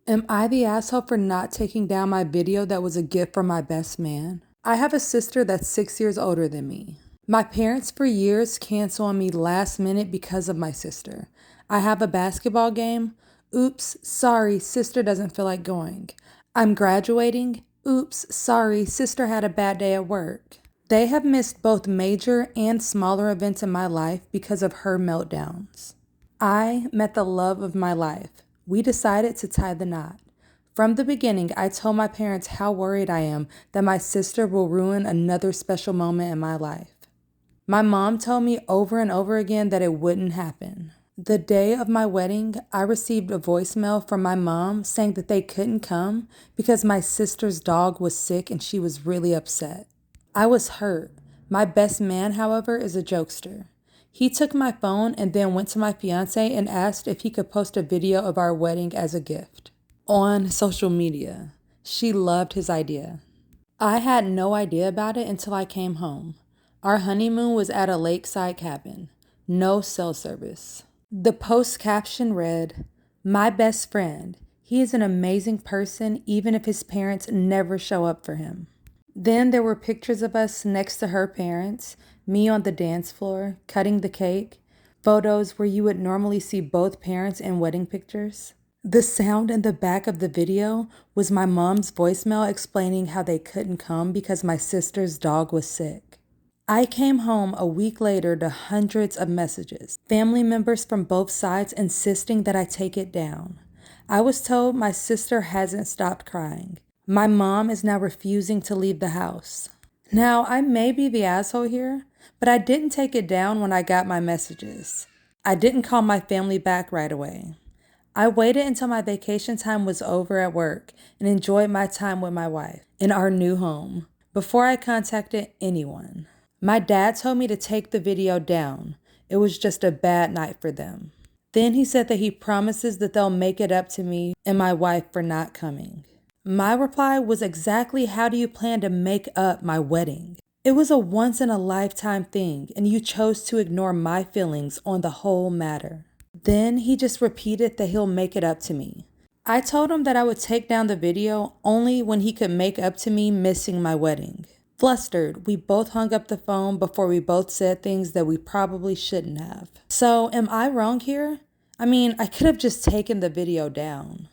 Am I the asshole for not taking down my video that was a gift from my best man? I have a sister that's 6 years older than me. My parents for years cancel on me last minute because of my sister. I have a basketball game. Oops, sorry, sister doesn't feel like going. I'm graduating. Oops, sorry, sister had a bad day at work. They have missed both major and smaller events in my life because of her meltdowns. I met the love of my life. We decided to tie the knot. From the beginning, I told my parents how worried I am that my sister will ruin another special moment in my life. My mom told me over and over again that it wouldn't happen. The day of my wedding, I received a voicemail from my mom saying that they couldn't come because my sister's dog was sick and she was really upset. I was hurt. My best man, however, is a jokester. He took my phone and then went to my fiance and asked if he could post a video of our wedding as a gift on social media. She loved his idea. I had no idea about it until I came home. Our honeymoon was at a lakeside cabin. No cell service. The post caption read, "My best friend. He is an amazing person even if his parents never show up for him." Then there were pictures of us next to her parents, me on the dance floor, cutting the cake, photos where you would normally see both parents in wedding pictures. The sound in the back of the video was my mom's voicemail explaining how they couldn't come because my sister's dog was sick. I came home a week later to hundreds of messages, family members from both sides insisting that I take it down. I was told my sister hasn't stopped crying. My mom is now refusing to leave the house. Now, I may be the asshole here, but I didn't take it down when I got my messages. I didn't call my family back right away. I waited until my vacation time was over at work and enjoyed my time with my wife in our new home before I contacted anyone. My dad told me to take the video down. It was just a bad night for them. Then he said that he promises that they'll make it up to me and my wife for not coming. My reply was exactly, how do you plan to make up my wedding? It was a once-in-a-lifetime thing, and you chose to ignore my feelings on the whole matter. Then he just repeated that he'll make it up to me. I told him that I would take down the video only when he could make up to me missing my wedding. Flustered, we both hung up the phone before we both said things that we probably shouldn't have. So, am I wrong here? I mean, I could have just taken the video down.